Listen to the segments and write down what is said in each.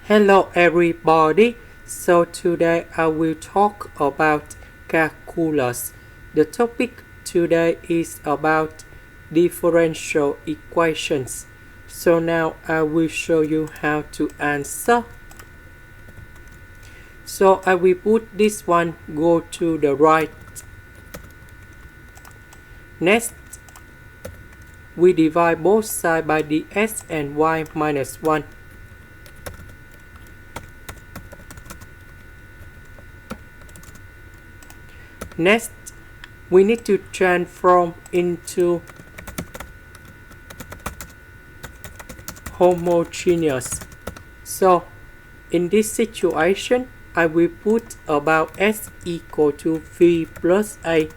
Hello everybody, so today I will talk about calculus. The topic today is about differential equations. So now I will show you how to answer. So I will put this one go to the right. Next, we divide both sides by the x and y minus 1. Next, we need to transform into homogeneous. So, in this situation, I will put about x equal to v plus a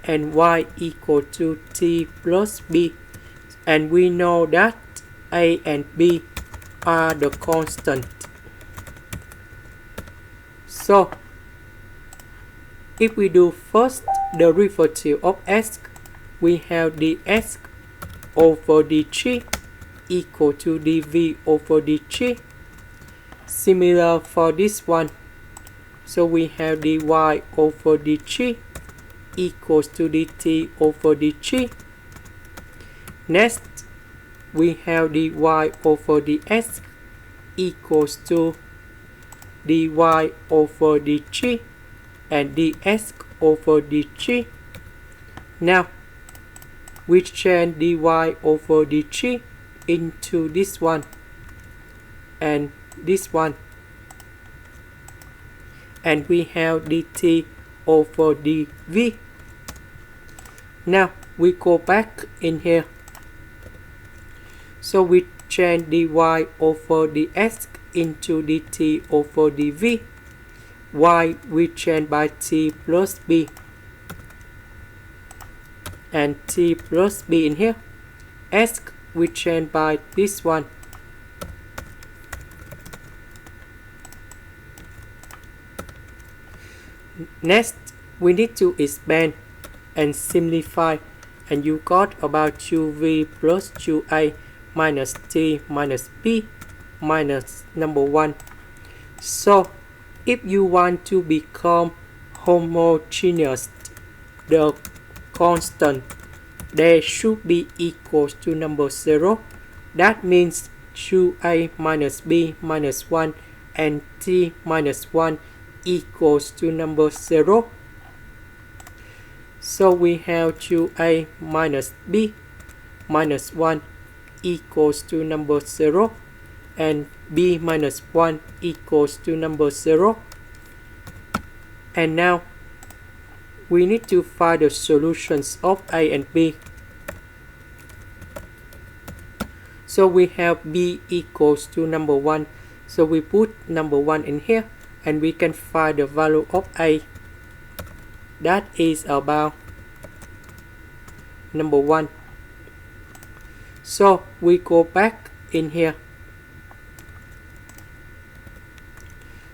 and y equal to t plus b. And we know that a and b are the constant. So, if we do first the derivative of x, we have dx over dt equal to dv over dt. Similar for this one. So we have dy over dt equals to dt over dt. Next, we have dy over dx equals to dy over dt and dx over dt. Now, we change dy over dt into this one and this one. And we have dt over dv. Now, we go back in here. So we change dy over dx into dt over dv. Y we change by t plus b and t plus b in here. S we change by this one. Next, we need to expand and simplify, and you got about 2v plus 2a minus t minus b minus number 1. So, if you want to become homogeneous, the constant they should be equal to number 0. That means 2a minus b minus 1 and t minus 1 equals to number 0. So we have 2a minus b minus 1 equals to number 0. And b minus 1 equals to number 0. And now, we need to find the solutions of a and b. So we have b equals to number 1. So we put number 1 in here, and we can find the value of a. That is about number 1. So we go back in here.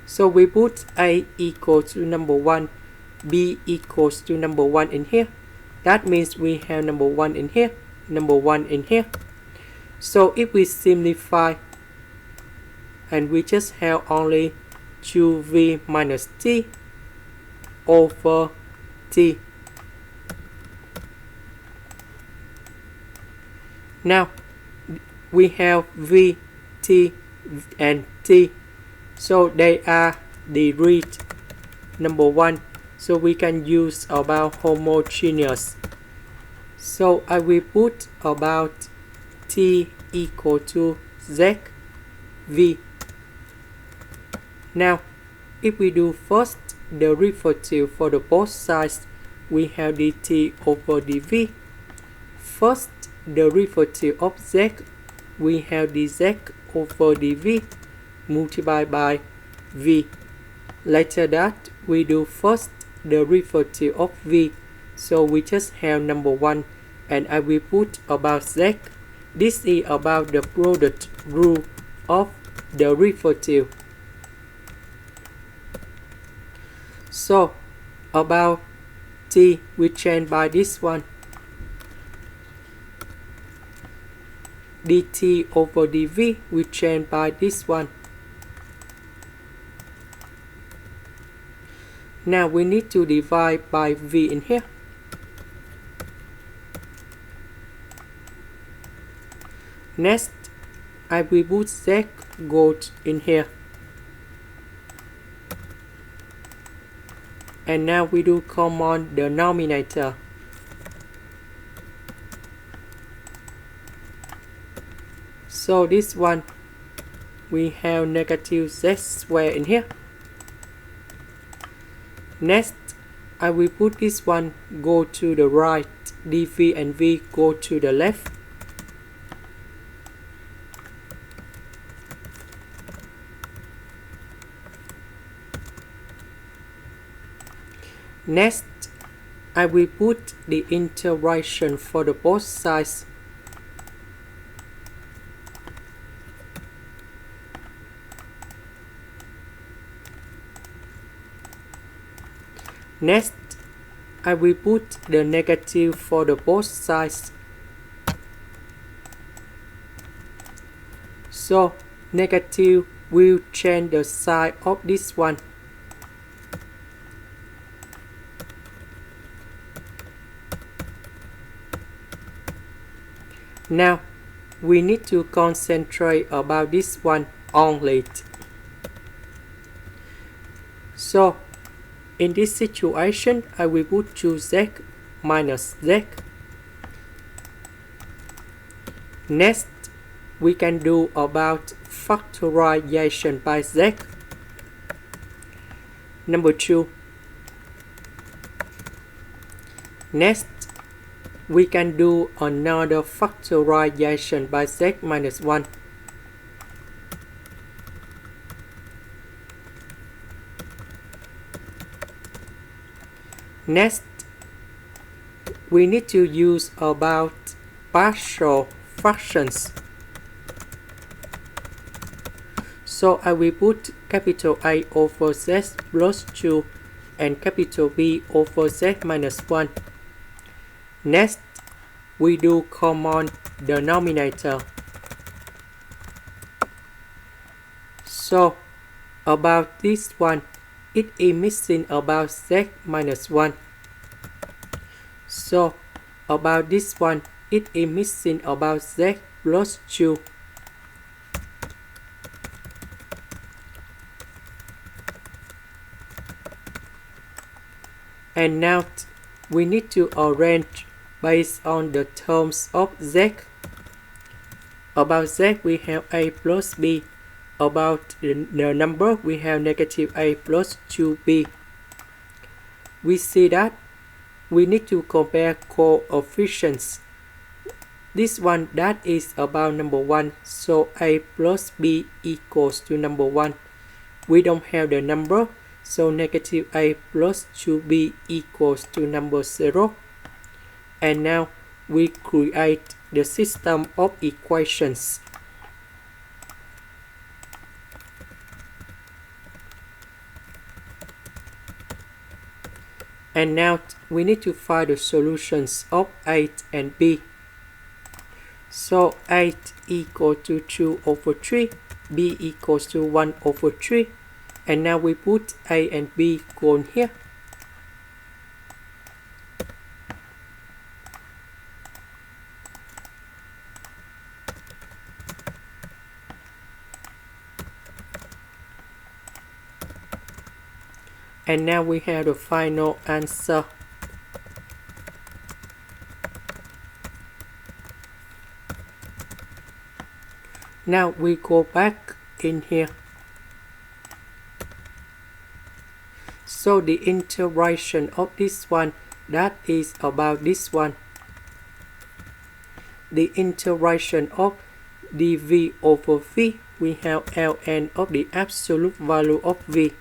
So we put a equals to number 1, b equals to number 1 in here. That means we have number 1 in here, number 1 in here. So if we simplify, and we just have only 2v minus t over t. Now, we have v, t, and t. So they are derived number 1. So we can use about homogeneous. So I will put about t equal to z v. Now, if we do first the derivative for the both sides, we have dt over dv. First derivative of z, we have dz over dv multiplied by v. Later that, we do first the derivative of v. So we just have number 1, and I will put about z. This is about the product rule of the derivative. So about t, we change by this one. dt over dv we change by this one. Now we need to divide by v in here. Next, I will put z goes in here. And now we do common denominator. So this one, we have negative z squared in here. Next, I will put this one go to the right, dv and v go to the left. Next, I will put the integration for the both sides. Next, I will put the negative for the both sides. So, negative will change the sign of this one. Now, we need to concentrate about this one only. So, in this situation, I will put 2z minus z. Next, we can do about factorization by z. Number 2. Next, we can do another factorization by z minus 1. Next, we need to use about partial fractions. So I will put capital A over z plus 2 and capital B over z minus 1. Next, we do common denominator. So, about this one, it is missing about z minus 1. So, about this one, it is missing about z plus 2. And now, we need to arrange based on the terms of z. About z, we have a plus b. About the number, we have negative a plus 2b. We see that we need to compare coefficients. This one, that is about number 1, so a plus b equals to number 1. We don't have the number, so negative a plus 2b equals to number 0. And now we create the system of equations. And now we need to find the solutions of 8 and b. So 8 equals to 2 over 3, b equals to 1 over 3. And now we put a and b go in here. And now we have the final answer. Now we go back in here. So the integration of this one, that is about this one. The integration of dv over v, we have ln of the absolute value of v.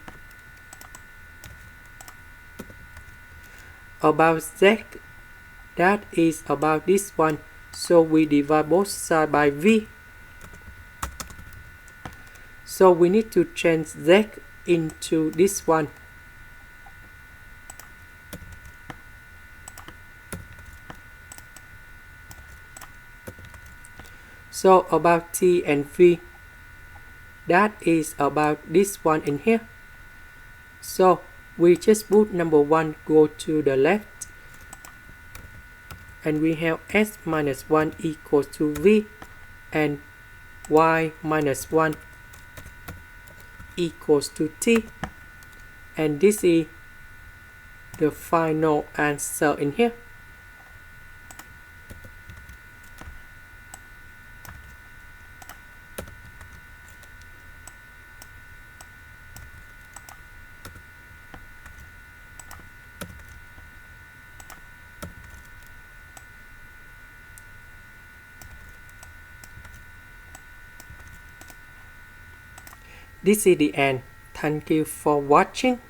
About z, that is about this one, so we divide both sides by v. So we need to change z into this one. So about t and v, that is about this one in here. So We just put number 1 go to the left, and we have s minus 1 equals to v, and y minus 1 equals to t, and this is the final answer in here. This is the end. Thank you for watching.